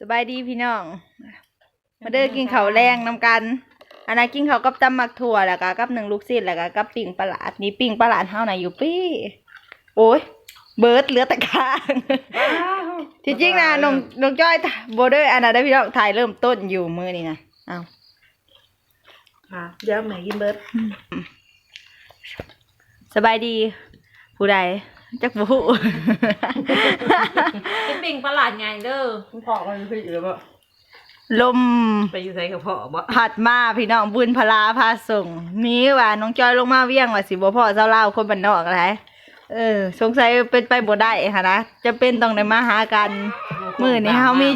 สบายดีพี่น้องมาเด้อกินข้าวแรงนำกันอันนั้นกินข้าวกับตำมักถั่วแล้วก็กับหนึ่งลูกศิษย์แล้วก็กับปิ่งปลาหลาดนี่ปิ่งปลาหลาดเฮาน่ะอยู่ปี้โอ้ยเบิร์ดเหลือแต่ข้างที่จริงนะน้องจ้อยโบเด้ออันนั้นได้พี่น้องถ่ายเริ่มต้นอยู่มื้อนี้นะเอาเดี๋ยวแม่กินเบิร์ดสบายดีผู้ใดจักบ่ฮู้ เป็นปิ่งประหลาดไงเด้อคุณพ่อมันคืออยู่บ่ลมไปอยู่ไสกับพ่อบ่ผัดมาพี่น้องบุญพลาพาส่งมีว่าน้องจอยลงมาเวียงว่าสิบ่พ่อเจ้าเล่าคนบ้านนอกอะไรสงสัยเป็นไปบ่ได้ค่ะนะจะเป็นต้องได้มาหากันมื้อนี้เฮามี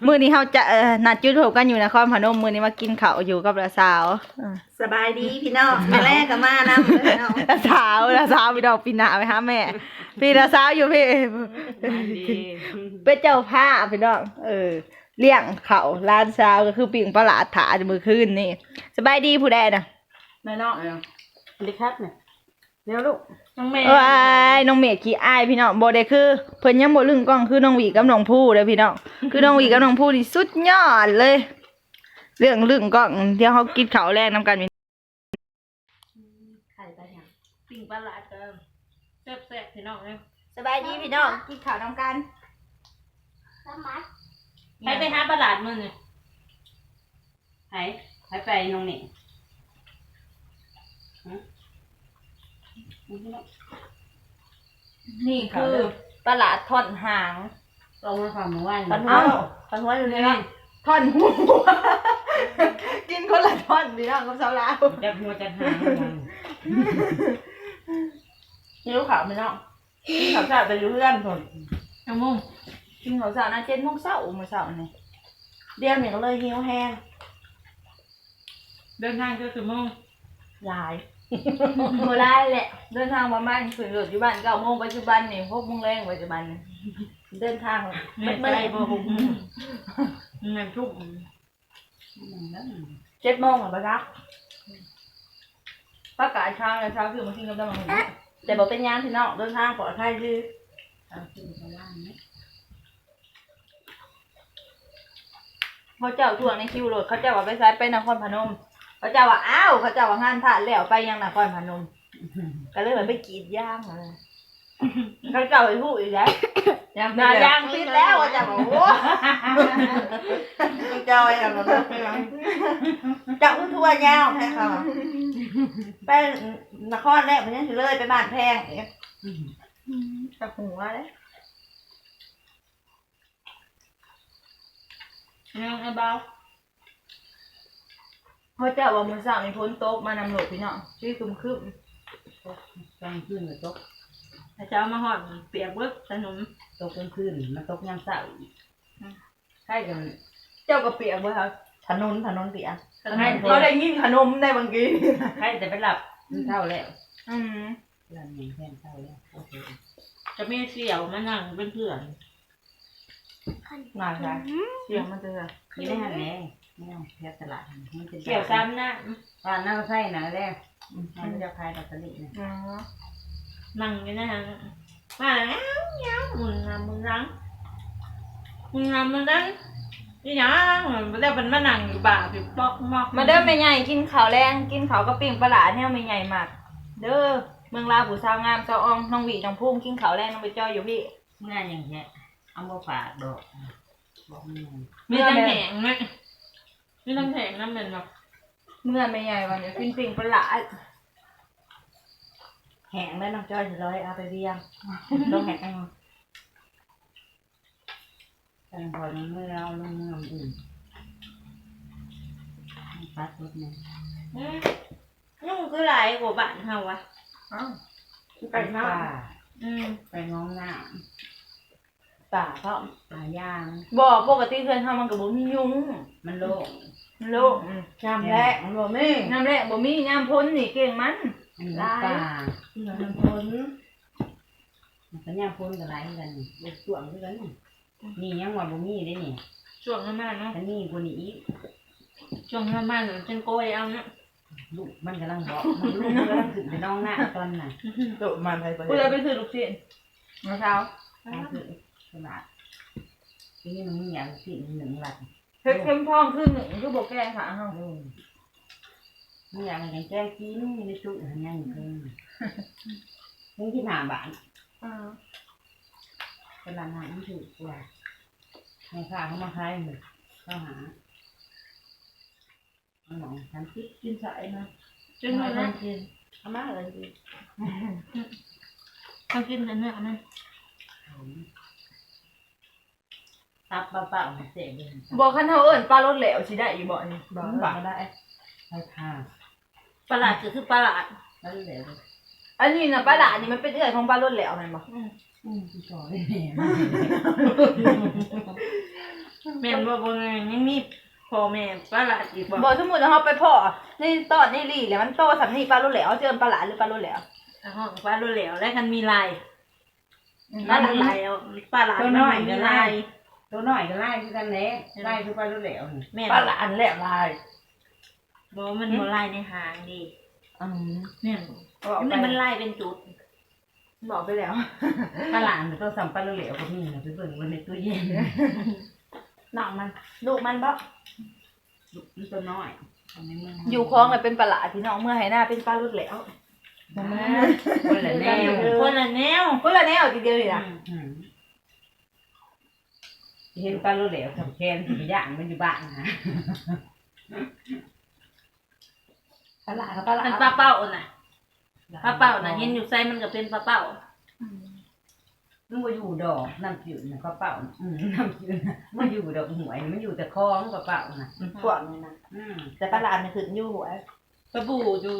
มื้อนี้เฮาจะนัดจุดพบกันอยู่นครพนมมื้อนี้มากินข้าวอยู่กับละสาวสบายดีพี่น้องแม่แรกก็มานำพี่น้องละสาวพี่น้องปีหน้าไปหาแม่พี่ละสาวอยู่พี่เป็นเจ้าภาพพี่น้องเลี้ยงเขาร้านสาวก็คือปิ่งปลาหลาดถาจะมือขึ้นนี่สบายดีผู้ใดน่ะแม่น้องดิครับเนี่ยเดี๋ยวลูกน้องเมย์น้องเมย์ขี้อายพี่น้องบ่ได้คือเพิ่นยังบ่ลึงกล้องคือน้องหวีกับน้องผู้เด้อพี่น้องคือน้องหวีกับน้องผู้นี่สุดยอดเลยเรื่องลึงกล้องเดี๋ยวเฮากินข้าวแรงนำกันไข่ปลาหยังปิ่งปลาหลาดก็แซ่บๆพี่น้องเอ้ยสบายดีพี่น้องกินข้าวนำกันไปหาปลาหลาดมื้อนี่ไปน้องนี่นี่คือปลาหลาดท่อนหางเรามาฟังเมื่อวานท่อนหัวอยู่นี่นะท่อนหัวกินคนละท่อนพี่น้องกับสาวลาวจัดหัวจัดหางหิวข้าวพี่น้องกินข้าวเช้าไปอยู่เพื่อนพุ่นจังมุ่งกินข้าวเช้านะ7:00 นมื้อเช้านี่เดี๋ยวนี้ก็เลยหิวแห้งเดินทางคือโมงหลายบ่ได้แหละเดินทางประมาณขึ้นรถอยู่บ้าน9 โมงปัจจุบันนี่6 โมงแรงปัจจุบันเดินทางไม่ไกลบ่6 โมงมันทุก7 โมงบ่จ๊ะประกาศเช้าแล้วเช้าคือมากินกับตำบักหุ่งแต่บ่เป็นหยังพี่น้องเดินทางปลอดภัยคือเขาเจ้าช่วงในคิวรถเขาเจ้าว่าไปไสไปนครพนมเขาเจ้าว่าอ้าวเขาเจ้าว่างานพระแล้วไปยังนครพนมก็เลยไปกรีดยางเขาเจ้าไปพูดอีกแล้วยางปิดแล้วเขาเจ้าบอกโอ้เจ้าอย่างนั้นเจ้าทั่วยาวแพ้ค่ะไปนครแล้วมันยังเลยไปบ้านแพงเอ๊ะจับหัวเลยยังไอ้เบาเขาเจ้าว่ามือสาวมีพ้นโต๊ะมานำหลบพี่เนาะชื่อคุ้มคืบกลางคืนเลยตกถ้าเจ้ามาหอดเปียกเบิกถนนตกกลางคืนมันตกยามเช้าใช่กันเจ้าก็เปียกเบิกครับถนนเปียกเขาได้ยินขนมได้บางทีใช่แต่ไปหลับเท่าแล้วหลับอย่างแค่เท่าแล้วจะไม่เสี่ยวมานั่งเป็นเพื่อนงานใช่เสี่ยวมันจะนี่แน่แน่แน่แค่ตลาดเสี่ยวซ้ำนะว่าน่าใช่นะแรกมันจะคลายตัดสลิดนะนั่งอยู่นะฮะมาเงี้ยมึงงามมึงรังนี่นะมันได้เป็นมานั่งอยู่บ่าผิวปอกมอกมาเด้อไม่ใหญ่กินข้าวแรงกินข้าวกระปิ่งปลาเนี่ยไม่ใหญ่มากเด้อเมืองลาวผู้สาวงามสาวอองน้องหวีน้องพุ่งกินข้าวแรงน้องไปจอยอยู่พี่งานอย่างเงี้ยเอามาฝากดอกมีน้ำแข็งไหมมีน้ำแข็งน้ำเป็นแบบเมื่อไม่ใหญ่วันนี้ปิ่งปลาแห้งแล้วน้องจอยจะร้อยเอาไปเรียงต้องแห้งแต่พอเมื่อเราลงเมื่ออื่นปัดรถเนี่ยนุ่งคือไรกว่าบ้านเฮาวะไปน้ำไปง้องหน้าป่าเพราะป่าย่างบอกปกติเพื่อนทำมันกับบ่มียุงมันโล่งน้ำแรกบ่มีน้ำพ้นนี่เก่งมันป่าน้ำพ้นมันก็ย่างพ้นกับไรกันลูกช่วงด้วยกันนี่ยังว่าบ่มีได้นี่ช่วงน้ำมันเนาะอันนี้คนนี้ช่วงน้ำมันจนโกยเอาเนี่ยลูกมันกำลังบอกลูกกำลังถึงไปน้องหน้าตอนน่ะโดดมันไปเลยไปซื้อลูกชิ้นเมื่อเช้าคือตลาด ทีนี้มันอยากสิหนึ่งหลัก เฮ็ดเข้มพองคือหนึ่งคือบ่แก่ค่ะเฮา มันอยากมันแจ้งกินในตู้หันยังอยู่เลยมึงที่หาบ้านเป็นร้านอาหารถูกกว่าในข้าเขามาขายหนึ่งเข้าหาเอาหนองทำคิด กินสายนะ จนวันนั้นกินเอามาอะไรดี ต้องกินแต่เนื้อมัน ตับเปล่าๆเสียเลย บอกคันเฮาเอิ้นปลารสแหลวสิได้อยู่บ่นี่ บ้าได้ใช่ค่ะ ปลาหลาดก็คือปลาหลาด แล้วเหลว อันนี้น่ะปลาหลาดนี่มันเป็นเอื้อยของปลารสแหลวแม่นบ่ พี่ต่อได้ แม่นบ่บ่ยังมีพ่อแม่ปลาหลาดอีกบ่ บ่สมมุติว่าเฮาไปพ่อในตอนในลี่แล้วมันโตสำนี้ปลารสแหลวเจอปลาหลาดหรือปลารสแหลว ห้องปลาโลเหลวและคันมีลายปลาหลาดลายเอาปลาหลาด ตัว มัน น้อย ไม่ ก็ มี ไล่ ลาย ตัวน้อยก็ไล่คือกันแหละไล่คือปลาลูกเหลว แม่น ปลาหลาดแหลวลาย บ่มันบ่ลายในหางดิ อืม แม่น บอก บ่ ไป มันลายเป็นจุด บอกไปแล้ว ปลาหลานตัวสัมปลาลูกเหลวก็มีนะไปเบิ่งไว้ในตู้เย็น น้องมันลูกมันบ่ มันตัวน้อยอันนี้มัน อยู่คลองน่ะเป็นปลาหลาดพี่น้องเมื่อไหร่หน้าเป็นปลารสแหลว คนละแนว คนละแนว คนละแนวทีเดียวนี่นะ เห็นปลาลูกเหลวทำแคนสีย่างมันอยู่บ้านนะ ปลาหลาดกับปลาหลาด มันปลาเป้าน่ะปลาเป้าน่ะเห็นอยู่ไสมันก็เป็นปลาเป้า มันมาอยู่ดอกน้ำจืดนะปลาเป่าน้ำจืดมันอยู่ดอกหวยมันอยู่แต่คลองปลาเป่านะ พวกนี้นะแต่ปลาหลาดมันขึ้นอยู่หัว ปลาบูอยู่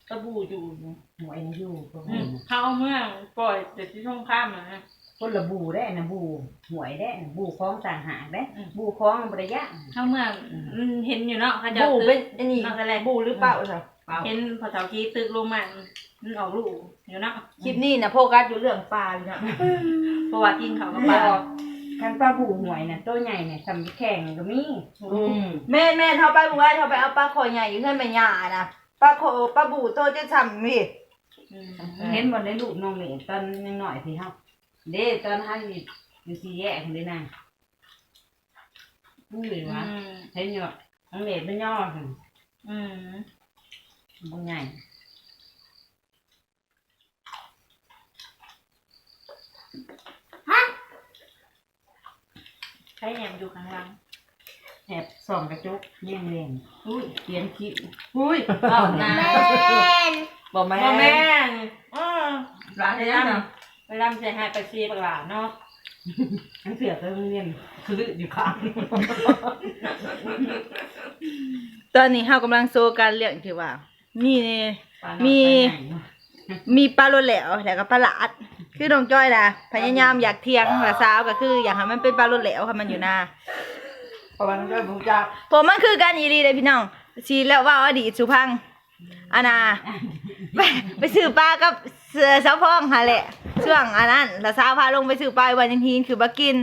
ปลาบูอยู่ หวยมันอยู่ก็ เขาเอาเมืองปล่อยแต่ที่ช่องข้ามนะ คนละบูได้นะบูหวยได้นะบูคล้องต่างหากได้บูคล้องบริยะ เข้าเมืองมันเห็นอยู่เนาะเขาจะ บูเป็นอันนี้ มันอะไร บูหรือเปล่าจ้ะ เห็นพอเสาขี้ตึกลงมามันออกลูกอยู่เนาะ คลิปนี้นะโฟกัสอยู่เรื่องปลาอยู่นะ เพราะว่ากินเขากับป ป ลา ลาคันปลาบูหวยนะตัวใหญ่เนี่ยทำแข่งก็มี แม่เท่าไปบอกว่าเท่าไปเอาปลาคอใหญ่อยู่เพื่อนแม่ย่านะปลาคอปลาบูโตจะทำนี่ เห็นบนในลูกน้องเหลนตอนยังหน่อยสิครับเด้ตอนท่านอยู่สี่แยกเลยนะนี่หรือวะเห็นอยู่น้องเหลนเป็นย่อสิบางใหญ่ ใช้แหนมอยู่ข้างหล่าง แอบส่องกระจกเลี่ยงเลี่ยงอุ้ยเขียนคิ้ว อุ้ยเอาหน้า บอกแม่ พ่อแม่ร้าน ไป นี้ ร นะ ำไปรำใจหายไปซีปลาเนาะ ทั้งเสือตัวเรียนคืออยู่ข้าง ตอนนี้เฮากำลังโซกันเรื่องที่ว่ามีปลาโลแหลวแล้วก็ปลาหลาดคือน้องจ้อยนะพยายามอยากเทียงละสาวก็คือ อยากให้มันเป็นปลาโลแหลวค่ะมันอยู่หน้า เพราะว่าน้องจ้อยผมจะ ผมมันคือการอีรีเลยพี่น้องชีแล้วว่าอดีตสุพังอานาไปซื้อปลากับเสือสาวพองหาแหละช่วงอันนั้นละสาวพาลงไปซื้อปลาวันยังทีนคือบักกิน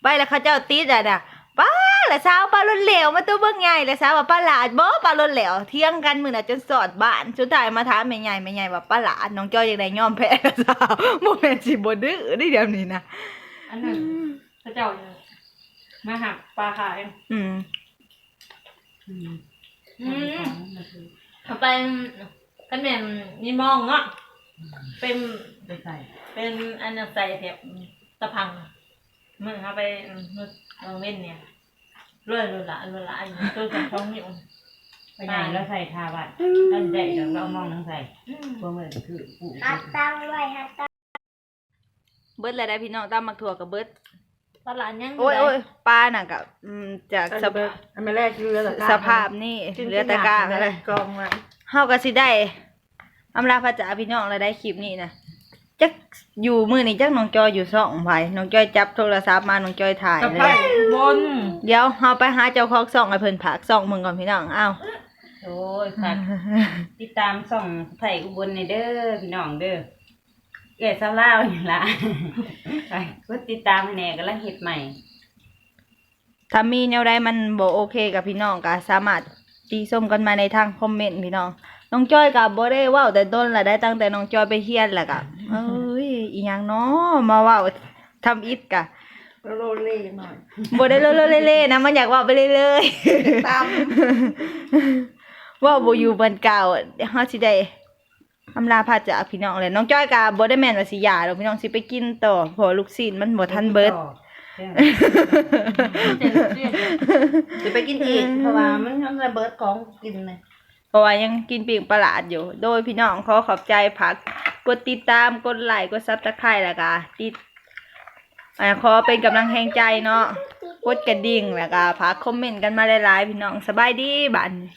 ไปแล้วเขาเจ้าติดอ่ะน่ะป้าละสาวปลาล้นเหลวมาตัวเบิ่งใหญ่ละสาวว่าปลาหลาดบ่ปลาล้นเหลวเที่ยงกันมื้อน่ะจนสอดบ้านสุดท้ายมาถามแม่ใหญ่ว่าปลาหลาดน้องจ้อยจังได๋ยอมแพ้ละสาวบ่แม่นสิบ่ดื้อได้เดี๋ยวนี้นะ อันนั้นพระเจ้ามาหักปลาขาย เอาไปกันแม่นนี่มองเนาะเป็น ไปใส่ เป็นอันนั้นใส่แถบตะพังมึงเอาไปลองเล่นเนี่ยเรื่อยๆละอยู่ตัวกับท้องอยู่ ไปใหญ่แล้วใส่ทาบัดท่านใหญ่แล้วเรามองน้องใส่เพราะมันคือปู่ เบิดแล้วได้พี่น้องตามมักถั่วกับเบิด ตลาดยัง โอ้ยปลาน่ะก็จากอันแรกคือเรือ สภาพนี่เหลือแต่กลาง อะไรกองมา เฮาก็สิได้อำลาพระจ๋าพี่น้องแล้วได้คลิปนี้นะจักอยู่มื้อนี้จักน้องจอยอยู่ซ่องไผน้องจอยจับโทรศัพท์มาน้องจอยถ่าย กับ เล ไป ย บน เดี๋ยวเฮาไปหาเจ้าของซ่องให้เพิ่นผากซ่องมึงก่อนพี่น้องอ้าว โอ้ยฝากติดตามส่องไผ่อุบลในเด้อพี่น้องเด้อเกศเศร้าเล่าอย่างละไปกดติดตามให้แน่กำลังเฮ็ดใหม่ ถ้ามีแนวใดมันบ่โอเคกับพี่น้องก็สามารถตีส้มกันมาในทางคอมเมนต์พี่น้องน้องจ้อยก็บ่ได้เว้าแต่ต้นละได้ตั้งแต่น้องจ้อยไปเฮียนแล้วก็เอ้ยอีหยังเนาะมาเว้าทำอิฐกะ โลเล่หน่อย บ่ได้เล่ๆนะมันอยากเว่าไปเรื่อย ตาม ๆเว่าบ่อยู่บนเก่าเฮาสิได้อำลาพาจากพี่น้องเลยน้องจ้อยก็บ่ได้แม่นว่าสิหย่าดอกพี่น้องสิไปกินต่อเพราะลูกศิษย์มันบ่ทันเบิด จะไปกินอีกเพราะว่ามันระเบิดของกินเลย เพราะว่ายังกินปีกประหลาดอยู่ โดยพี่น้องขอขอบใจผักกดติดตามกดไลค์กดซับสไครต์แล้วก็ขอเป็นกำลังแห่งใจเนาะกดกระดิ่งแล้วก็ฝากคอมเมนต์กันมาหลายๆพี่น้องสบายดีบัดนี้